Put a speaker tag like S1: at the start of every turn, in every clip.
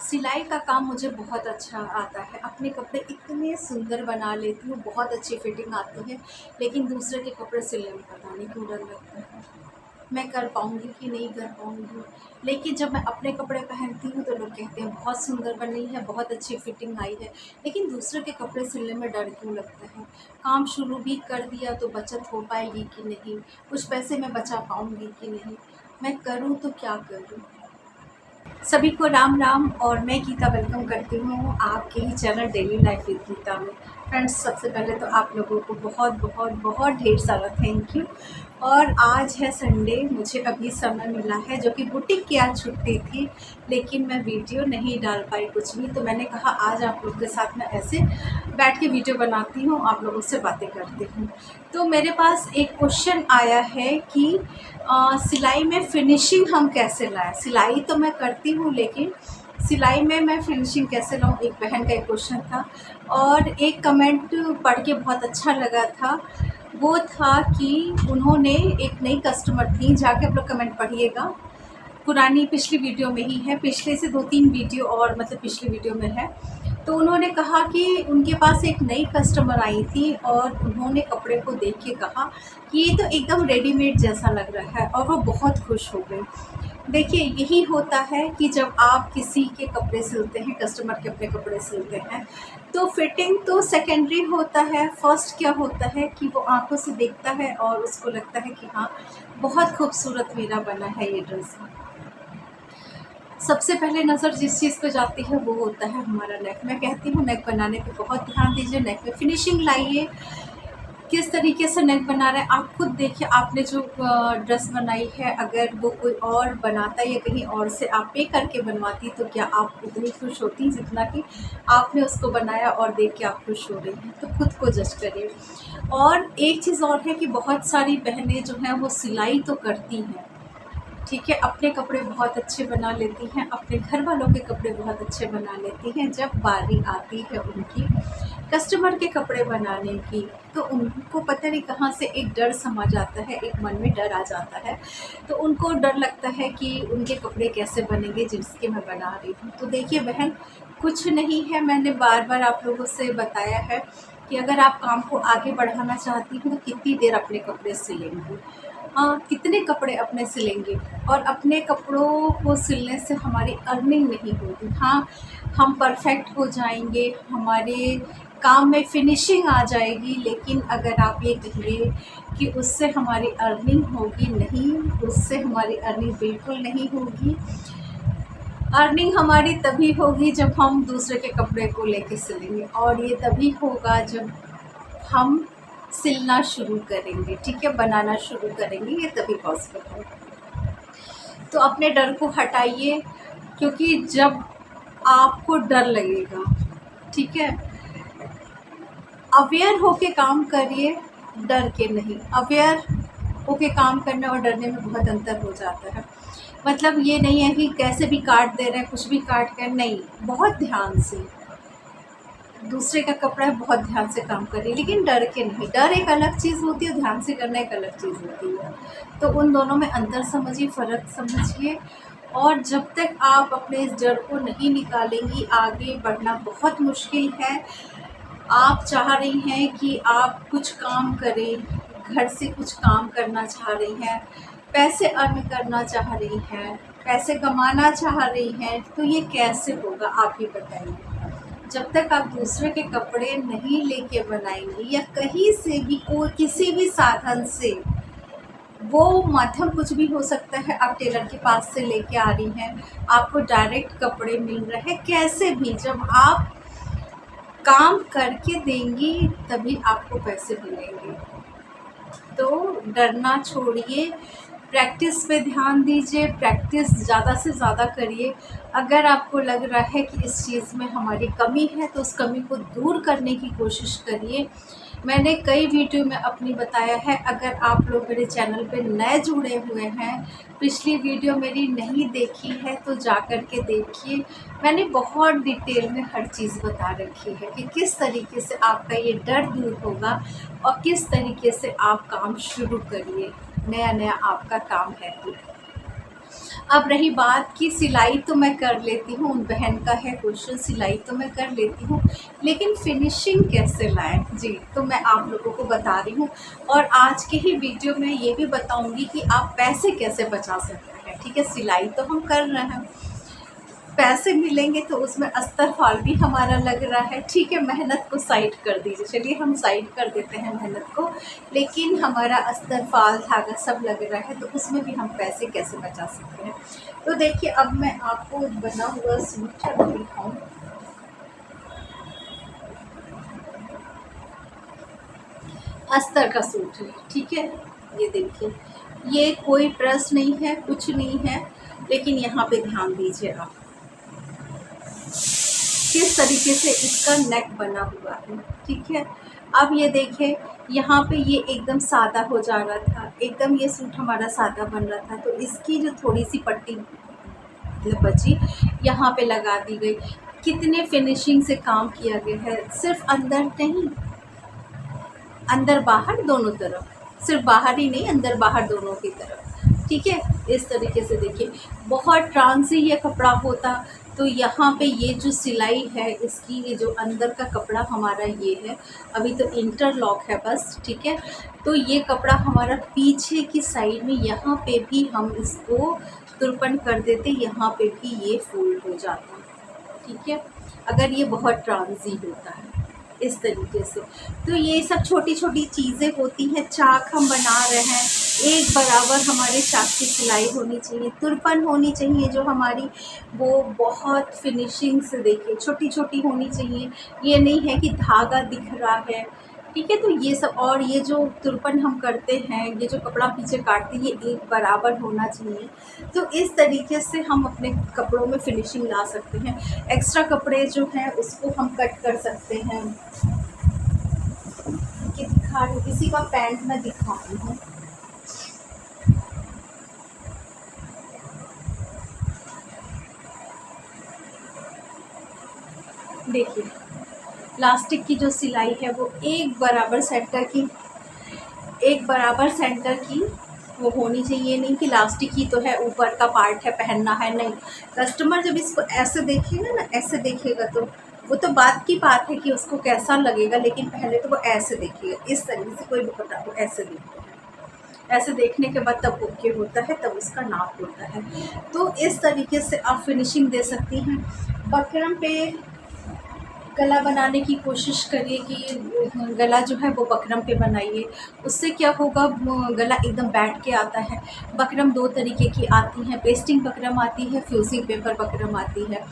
S1: सिलाई का काम मुझे बहुत अच्छा आता है। अपने कपड़े इतने सुंदर बना लेती हूँ, बहुत अच्छी फिटिंग आती है, लेकिन दूसरे के कपड़े सिलने में पता नहीं क्यों डर लगता है। मैं कर पाऊँगी कि नहीं कर पाऊँगी। लेकिन जब मैं अपने कपड़े पहनती हूँ तो लोग कहते हैं बहुत सुंदर बनी है, बहुत अच्छी फिटिंग आई है। लेकिन दूसरे के कपड़े सिलने में डर क्यों लगता है? काम शुरू भी कर दिया तो बचत हो पाएगी कि नहीं? कुछ पैसे मैं बचा पाऊँगी कि नहीं? मैं करूँ तो क्या करूँ? सभी को राम राम। और मैं गीता वेलकम करती हूँ आपके ही channel daily life with Geeta में। फ्रेंड्स, सबसे पहले तो आप लोगों को बहुत बहुत बहुत ढेर सारा थैंक यू। और आज है संडे, मुझे अभी समय मिला है, जो कि बुटीक की आज छुट्टी थी, लेकिन मैं वीडियो नहीं डाल पाई कुछ भी। तो मैंने कहा आज आप लोगों के साथ मैं ऐसे बैठ के वीडियो बनाती हूँ, आप लोगों से बातें करती हूँ। तो मेरे पास एक क्वेश्चन आया है कि सिलाई में फिनिशिंग हम कैसे लाएं। सिलाई तो मैं करती हूँ, लेकिन सिलाई में मैं फिनिशिंग कैसे लाऊं, एक बहन का एक क्वेश्चन था। और एक कमेंट पढ़ के बहुत अच्छा लगा था, वो था कि उन्होंने, एक नई कस्टमर थी, जाके आप लोग कमेंट पढ़िएगा, पुरानी पिछली वीडियो में ही है, पिछले से 2-3 वीडियो और मतलब पिछली वीडियो में है। तो उन्होंने कहा कि उनके पास एक नई कस्टमर आई थी और उन्होंने कपड़े को देख के कहा कि ये तो एकदम रेडीमेड जैसा लग रहा है, और वो बहुत खुश हो गई। देखिए, यही होता है कि जब आप किसी के कपड़े सिलते हैं, कस्टमर के अपने कपड़े सिलते हैं, तो फिटिंग तो सेकेंडरी होता है। फर्स्ट क्या होता है कि वो आंखों से देखता है और उसको लगता है कि हाँ, बहुत खूबसूरत मेरा बना है ये ड्रेस। सबसे पहले नज़र जिस चीज़ पे जाती है वो होता है हमारा नेक। मैं कहती हूँ नेक बनाने पे बहुत ध्यान दीजिए, नेक पे फिनिशिंग लाइए। किस तरीके से नेक बना रहे हैं आप खुद देखिए। आपने जो ड्रेस बनाई है, अगर वो कोई और बनाता या कहीं और से आप पे करके बनवाती, तो क्या आप उतनी खुश होती जितना कि आपने उसको बनाया और देख के आप खुश हो रही हैं? तो खुद को जज करिए। और एक चीज़ और है कि बहुत सारी बहनें जो हैं वो सिलाई तो करती हैं, ठीक है, अपने कपड़े बहुत अच्छे बना लेती हैं, अपने घर वालों के कपड़े बहुत अच्छे बना लेती हैं। जब बारी आती है उनकी कस्टमर के कपड़े बनाने की, तो उनको पता नहीं कहाँ से एक डर समा जाता है, एक मन में डर आ जाता है। तो उनको डर लगता है कि उनके कपड़े कैसे बनेंगे जिसके मैं बना रही हूँ। तो देखिए बहन, कुछ नहीं है, मैंने बार बार आप लोगों से बताया है कि अगर आप काम को आगे बढ़ाना चाहती हो तो कितनी देर अपने कपड़े सिलेंगी, कितने कपड़े अपने सिलेंगे। और अपने कपड़ों को सिलने से हमारी अर्निंग नहीं होगी। हाँ, हम परफेक्ट हो जाएंगे, हमारे काम में फिनिशिंग आ जाएगी, लेकिन अगर आप ये कहिए कि उससे हमारी अर्निंग होगी, नहीं, उससे हमारी अर्निंग बिल्कुल नहीं होगी। अर्निंग हमारी तभी होगी जब हम दूसरे के कपड़े को लेके सिलेंगे, और ये तभी होगा जब हम सिलना शुरू करेंगे, ठीक है, बनाना शुरू करेंगे, ये तभी पॉसिबल है। तो अपने डर को हटाइए, क्योंकि जब आपको डर लगेगा, ठीक है, अवेयर होके काम करिए, डर के नहीं। अवेयर होके काम करने और डरने में बहुत अंतर हो जाता है। मतलब ये नहीं है कि कैसे भी काट दे रहे हैं, कुछ भी काट कर, नहीं, बहुत ध्यान से। दूसरे का कपड़ा है, बहुत ध्यान से काम करिए, लेकिन डर के नहीं। डर एक अलग चीज़ होती है, ध्यान से करना एक अलग चीज़ होती है। तो उन दोनों में अंतर समझिए, फ़र्क समझिए। और जब तक आप अपने इस डर को नहीं निकालेंगी, आगे बढ़ना बहुत मुश्किल है। आप चाह रही हैं कि आप कुछ काम करें, घर से कुछ काम करना चाह रही हैं, पैसे अर्न करना चाह रही हैं, पैसे कमाना चाह रही हैं, तो ये कैसे होगा आप ही बताइए। जब तक आप दूसरे के कपड़े नहीं लेके बनाएंगी, या कहीं से भी कोई किसी भी साधन से, वो माध्यम कुछ भी हो सकता है, आप टेलर के पास से लेके आ रही हैं, आपको डायरेक्ट कपड़े मिल रहे हैं, कैसे भी, जब आप काम करके देंगी तभी आपको पैसे मिलेंगे। तो डरना छोड़िए, प्रैक्टिस पे ध्यान दीजिए, प्रैक्टिस ज़्यादा से ज़्यादा करिए। अगर आपको लग रहा है कि इस चीज़ में हमारी कमी है, तो उस कमी को दूर करने की कोशिश करिए। मैंने कई वीडियो में अपनी बताया है, अगर आप लोग मेरे चैनल पे नए जुड़े हुए हैं, पिछली वीडियो मेरी नहीं देखी है, तो जा कर के देखिए। मैंने बहुत डिटेल में हर चीज़ बता रखी है कि किस तरीके से आपका ये डर दूर होगा और किस तरीके से आप काम शुरू करिए, नया नया आपका काम है तो। अब रही बात कि सिलाई तो मैं कर लेती हूँ, उन बहन का है क्वेश्चन, सिलाई तो मैं कर लेती हूँ लेकिन फिनिशिंग कैसे लाएं जी, तो मैं आप लोगों को बता रही हूँ। और आज के ही वीडियो में ये भी बताऊँगी कि आप पैसे कैसे बचा सकते हैं। ठीक है, सिलाई तो हम कर रहे हैं, पैसे मिलेंगे तो उसमें अस्तर फाल भी हमारा लग रहा है। ठीक है, मेहनत को साइड कर दीजिए, चलिए हम साइड कर देते हैं मेहनत को, लेकिन हमारा अस्तर फाल धागा सब लग रहा है, तो उसमें भी हम पैसे कैसे बचा सकते हैं। तो देखिए, अब मैं आपको बना हुआ सूट दिखाऊं। अस्तर का सूट है, ठीक है, ये देखिए, ये कोई प्रेस नहीं है, कुछ नहीं है, लेकिन यहाँ पे ध्यान दीजिए आप किस तरीके से इसका नेक बना हुआ है। ठीक है, अब ये देखें, यहाँ पे ये एकदम सादा हो जा रहा था, एकदम ये सूट हमारा सादा बन रहा था, तो इसकी जो थोड़ी सी पट्टी बची यहाँ पे लगा दी गई। कितने फिनिशिंग से काम किया गया है, सिर्फ अंदर नहीं, अंदर बाहर दोनों तरफ, सिर्फ बाहर ही नहीं, अंदर बाहर दोनों की तरफ। ठीक है, इस तरीके से देखिए, बहुत ट्रांसी ये कपड़ा होता, तो यहाँ पे ये जो सिलाई है इसकी, ये जो अंदर का कपड़ा हमारा ये है, अभी तो इंटरलॉक है बस। ठीक है, तो ये कपड़ा हमारा पीछे की साइड में, यहाँ पे भी हम इसको तुरपन कर देते, यहाँ पे भी ये फोल्ड हो जाता। ठीक है, अगर ये बहुत ट्रांसी होता है इस तरीके से, तो ये सब छोटी छोटी चीज़ें होती हैं। चाक हम बना रहे हैं, एक बराबर हमारे चाक की सिलाई होनी चाहिए, तुरपन होनी चाहिए जो हमारी, वो बहुत फिनिशिंग से देखिए छोटी छोटी होनी चाहिए। ये नहीं है कि धागा दिख रहा है। ठीक है, तो ये सब, और ये जो तुरपन हम करते हैं, ये जो कपड़ा पीछे काटते हैं, ये एक बराबर होना चाहिए। तो इस तरीके से हम अपने कपड़ों में फिनिशिंग ला सकते हैं। एक्स्ट्रा कपड़े जो हैं उसको हम कट कर सकते हैं। कि दिखा रही, किसी का पैंट मैं दिखा रही हूँ, देखिए, प्लास्टिक की जो सिलाई है वो एक बराबर सेंटर की वो होनी चाहिए। नहीं कि लास्टिक ही तो है, ऊपर का पार्ट है, पहनना है, नहीं। कस्टमर जब इसको ऐसे देखेगा ना, ऐसे देखेगा, तो वो तो बात की बात है कि उसको कैसा लगेगा, लेकिन पहले तो वो ऐसे देखिएगा, इस तरीके से। कोई भी कपड़ा वो ऐसे देखता है, ऐसे देखने के बाद तब ओके होता है, तब उसका नाप होता है। तो इस तरीके से आप फिनिशिंग दे सकती हैं। बकरम पे गला बनाने की कोशिश करिए कि गला जो है वो बकरम पे बनाइए, उससे क्या होगा, गला एकदम बैठ के आता है। बकरम दो तरीके की आती हैं, पेस्टिंग बकरम आती है, फ्यूजिंग पेपर बकरम आती है।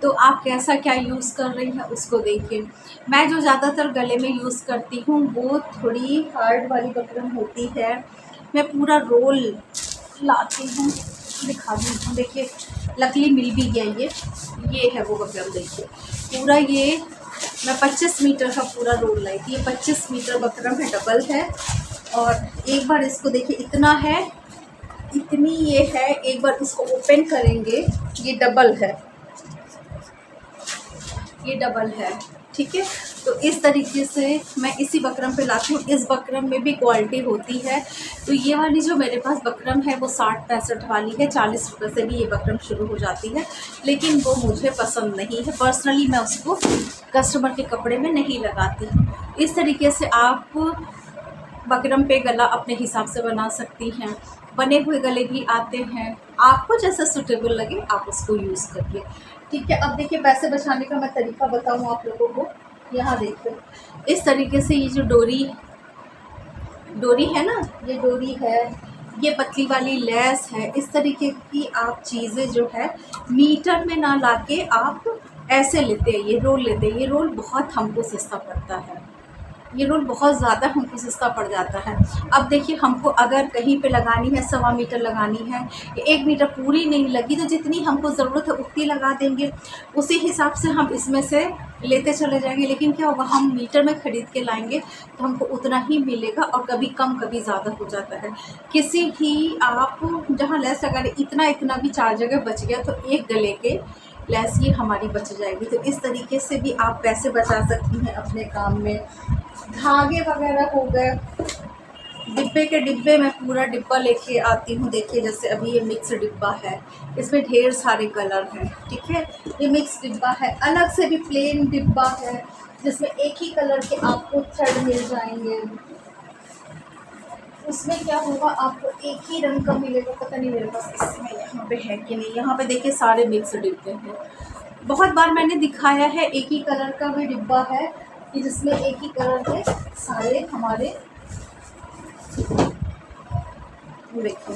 S1: तो आप कैसा क्या यूज़ कर रही हैं उसको देखिए। मैं जो ज़्यादातर गले में यूज़ करती हूँ वो थोड़ी हार्ड वाली बकरम होती है। मैं पूरा रोल लाती हूँ, दिखा दी हूँ, देखिए, लकली मिल भी गया। ये है वो बकरम, देखिए पूरा, ये मैं 25 मीटर का पूरा रोल लाई थी। ये 25 मीटर बकरम है, डबल है। और एक बार इसको देखिए, इतना है, इतनी ये है, एक बार इसको ओपन करेंगे, ये डबल है, ये डबल है। ठीक है, तो इस तरीके से मैं इसी बकरम पे लाती हूँ। इस बकरम में भी क्वालिटी होती है। तो ये वाली जो मेरे पास बकरम है वो 60-65 वाली है, 40 रुपये से भी ये बकरम शुरू हो जाती है, लेकिन वो मुझे पसंद नहीं है। पर्सनली मैं उसको कस्टमर के कपड़े में नहीं लगाती हूँ। इस तरीके से आप बकरम पे गला अपने हिसाब से बना सकती हैं। बने हुए गले भी आते हैं, आपको जैसा सूटेबल लगे आप उसको यूज़ करिए। ठीक है, अब देखिए, पैसे बचाने का मैं तरीका बताऊँ आप लोगों को। यहाँ देखिए, इस तरीके से ये जो डोरी है ना, ये डोरी है, ये पतली वाली लेस है, इस तरीके की आप चीज़ें जो है मीटर में ना लाके आप ऐसे लेते हैं, ये रोल लेते हैं। ये रोल बहुत हमको सस्ता पड़ता है, ये रोल बहुत ज़्यादा हमको सस्ता पड़ जाता है। अब देखिए, हमको अगर कहीं पे लगानी है 1.25 मीटर लगानी है, 1 मीटर पूरी नहीं लगी, तो जितनी हमको ज़रूरत है उतनी लगा देंगे, उसी हिसाब से हम इसमें से लेते चले जाएंगे। लेकिन क्या होगा, हम मीटर में ख़रीद के लाएंगे तो हमको उतना ही मिलेगा, और कभी कम कभी ज़्यादा हो जाता है। किसी भी आप जहाँ लेस लगा रहे, इतना भी 4 जगह बच गया, तो एक गले के लेस ये हमारी बच जाएगी। तो इस तरीके से भी आप पैसे बचा सकती हैं अपने काम में। धागे वगैरह हो गए, डिब्बे के डिब्बे मैं पूरा डिब्बा लेके आती हूँ। देखिए जैसे अभी ये मिक्स डिब्बा है, इसमें ढेर सारे कलर हैं, ठीक है। ये मिक्स डिब्बा है। अलग से भी प्लेन डिब्बा है जिसमें एक ही कलर के आपको थ्रेड मिल जाएंगे। उसमें क्या होगा, आपको एक ही रंग का मिलेगा। पता नहीं मेरे पास इसमें यहाँ पे है कि नहीं। यहाँ पे देखिए सारे मिक्स डिब्बे हैं। बहुत बार मैंने दिखाया है, एक ही कलर का भी डिब्बा है कि जिसमें एक ही कलर के सारे हमारे, देखिए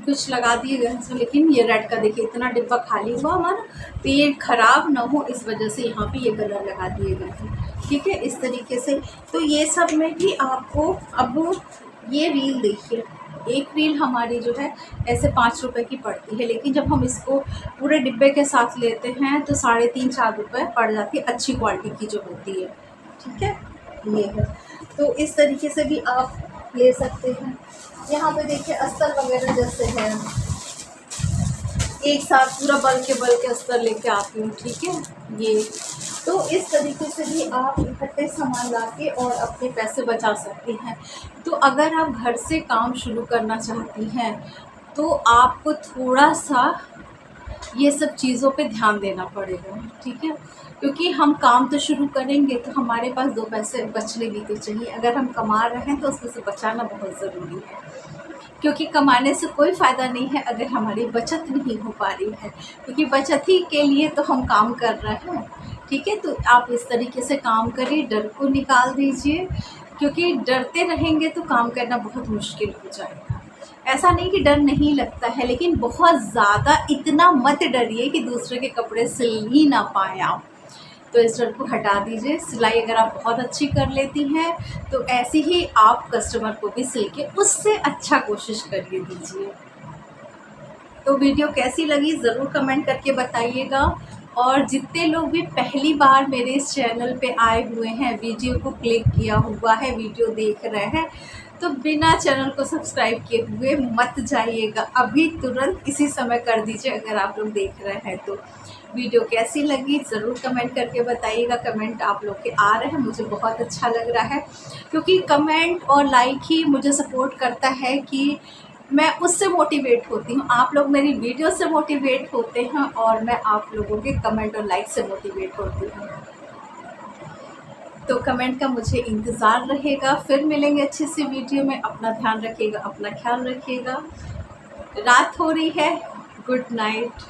S1: कुछ लगा दिए गए हैं। लेकिन ये रेड का देखिए इतना डिब्बा खाली हुआ हमारा, तो ये ख़राब ना हो इस वजह से यहाँ पे ये कलर लगा दिए गए हैं, ठीक है। इस तरीके से तो ये सब में भी आपको, अब ये रील देखिए, एक रील हमारी जो है ऐसे 5 रुपए की पड़ती है, लेकिन जब हम इसको पूरे डिब्बे के साथ लेते हैं तो 3.5-4 रुपये पड़ जाती है, अच्छी क्वालिटी की जो होती है, ठीक है। ये है, तो इस तरीके से भी आप ले सकते हैं। यहाँ पे देखिए अस्तर वगैरह जैसे है, एक साथ पूरा बल्क के अस्तर लेके आती हूँ, ठीक है। ये तो इस तरीके से भी आप इकट्ठे सामान लाके और अपने पैसे बचा सकती हैं। तो अगर आप घर से काम शुरू करना चाहती हैं तो आपको थोड़ा सा ये सब चीज़ों पे ध्यान देना पड़ेगा, ठीक है। क्योंकि हम काम तो शुरू करेंगे तो हमारे पास 2 पैसे बचने भी तो चाहिए। अगर हम कमा रहे हैं तो उसमें से बचाना बहुत ज़रूरी है, क्योंकि कमाने से कोई फ़ायदा नहीं है अगर हमारी बचत नहीं हो पा रही है, क्योंकि बचत ही के लिए तो हम काम कर रहे हैं, ठीक है। तो आप इस तरीके से काम करिए, डर को निकाल दीजिए, क्योंकि डरते रहेंगे तो काम करना बहुत मुश्किल हो जाएगा। ऐसा नहीं कि डर नहीं लगता है, लेकिन बहुत ज़्यादा इतना मत डरिए कि दूसरे के कपड़े सिल ही ना पाएँ आप। तो इस डर को हटा दीजिए। सिलाई अगर आप बहुत अच्छी कर लेती हैं तो ऐसे ही आप कस्टमर को भी सिल के उससे अच्छा कोशिश करिए दीजिए। तो वीडियो कैसी लगी ज़रूर कमेंट करके बताइएगा। और जितने लोग भी पहली बार मेरे इस चैनल पे आए हुए हैं, वीडियो को क्लिक किया हुआ है, वीडियो देख रहे हैं, तो बिना चैनल को सब्सक्राइब किए हुए मत जाइएगा, अभी तुरंत इसी समय कर दीजिए अगर आप लोग देख रहे हैं तो। वीडियो कैसी लगी ज़रूर कमेंट करके बताइएगा। कमेंट आप लोग के आ रहे हैं, मुझे बहुत अच्छा लग रहा है, क्योंकि कमेंट और लाइक ही मुझे सपोर्ट करता है कि मैं उससे मोटिवेट होती हूँ। आप लोग मेरी वीडियो से मोटिवेट होते हैं और मैं आप लोगों के कमेंट और लाइक से मोटिवेट होती हूँ। तो कमेंट का मुझे इंतज़ार रहेगा। फिर मिलेंगे अच्छी सी वीडियो में। अपना ध्यान रखिएगा, अपना ख्याल रखिएगा। रात हो रही है, गुड नाइट।